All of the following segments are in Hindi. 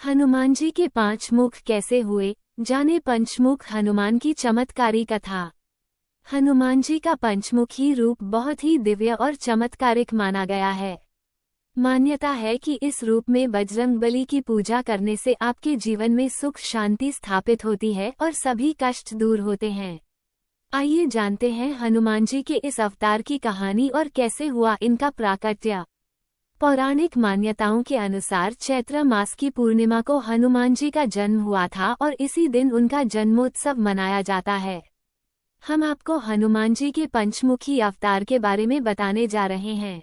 हनुमान जी के 5 मुख कैसे हुए, जाने पंचमुख हनुमान की चमत्कारी कथा। हनुमान जी का पंचमुखी रूप बहुत ही दिव्य और चमत्कारिक माना गया है। मान्यता है कि इस रूप में बजरंगबली की पूजा करने से आपके जीवन में सुख शांति स्थापित होती है और सभी कष्ट दूर होते हैं। आइए जानते हैं हनुमान जी के इस अवतार की कहानी और कैसे हुआ इनका प्राकट्य। पौराणिक मान्यताओं के अनुसार चैत्र मास की पूर्णिमा को हनुमान जी का जन्म हुआ था और इसी दिन उनका जन्मोत्सव मनाया जाता है। हम आपको हनुमान जी के पंचमुखी अवतार के बारे में बताने जा रहे हैं।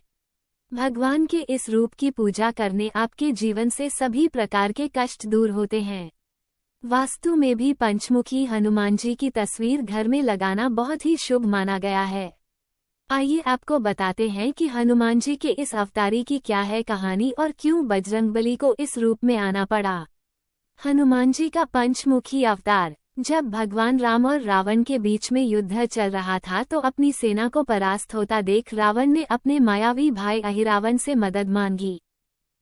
भगवान के इस रूप की पूजा करने आपके जीवन से सभी प्रकार के कष्ट दूर होते हैं। वास्तु में भी पंचमुखी हनुमान जी की तस्वीर घर में लगाना बहुत ही शुभ माना गया है। आइए आपको बताते हैं कि हनुमान जी के इस अवतारी की क्या है कहानी और क्यों बजरंगबली को इस रूप में आना पड़ा। हनुमान जी का पंचमुखी अवतार। जब भगवान राम और रावण के बीच में युद्ध चल रहा था तो अपनी सेना को परास्त होता देख रावण ने अपने मायावी भाई अहिरावण से मदद मांगी।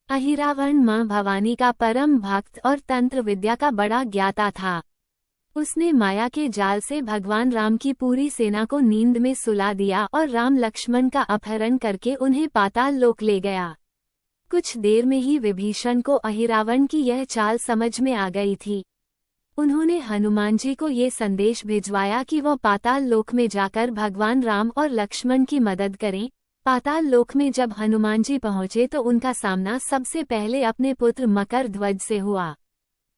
अहिरावण मां भवानी का परम भक्त और तंत्र विद्या का बड़ा ज्ञाता था। उसने माया के जाल से भगवान राम की पूरी सेना को नींद में सुला दिया और राम लक्ष्मण का अपहरण करके उन्हें पाताल लोक ले गया। कुछ देर में ही विभीषण को अहिरावण की यह चाल समझ में आ गई थी। उन्होंने हनुमान जी को ये संदेश भिजवाया कि वो पाताल लोक में जाकर भगवान राम और लक्ष्मण की मदद करें। पाताल लोक में जब हनुमान जी पहुंचे तो उनका सामना सबसे पहले अपने पुत्र मकर ध्वज से हुआ।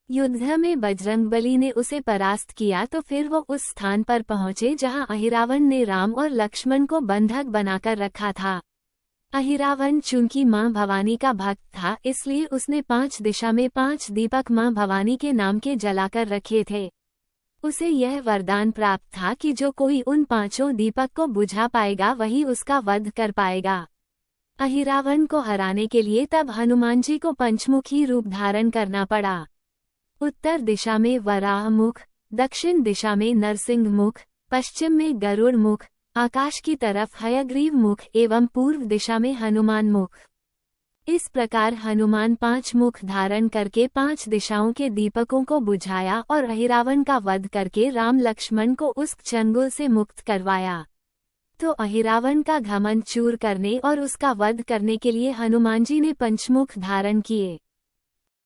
युद्ध में बजरंगबली ने उसे परास्त किया तो फिर वो उस स्थान पर पहुंचे जहां अहिरावण ने राम और लक्ष्मण को बंधक बनाकर रखा था। अहिरावण चूंकि मां भवानी का भक्त था इसलिए उसने 5 दिशा में 5 दीपक मां भवानी के नाम के जलाकर रखे थे। उसे यह वरदान प्राप्त था कि जो कोई उन 5 दीपक को बुझा पाएगा वही उसका वध कर पाएगा। अहिरावण को हराने के लिए तब हनुमान जी को पंचमुखी रूप धारण करना पड़ा। उत्तर दिशा में वराह मुख, दक्षिण दिशा में नरसिंह मुख, पश्चिम में गरुड़ मुख, आकाश की तरफ हयग्रीव मुख एवं पूर्व दिशा में हनुमान मुख। इस प्रकार हनुमान 5 मुख धारण करके 5 दिशाओं के दीपकों को बुझाया और अहिरावण का वध करके राम लक्ष्मण को उस चंगुल से मुक्त करवाया। तो अहिरावण का घमंड चूर करने और उसका वध करने के लिए हनुमान जी ने पंचमुख धारण किए।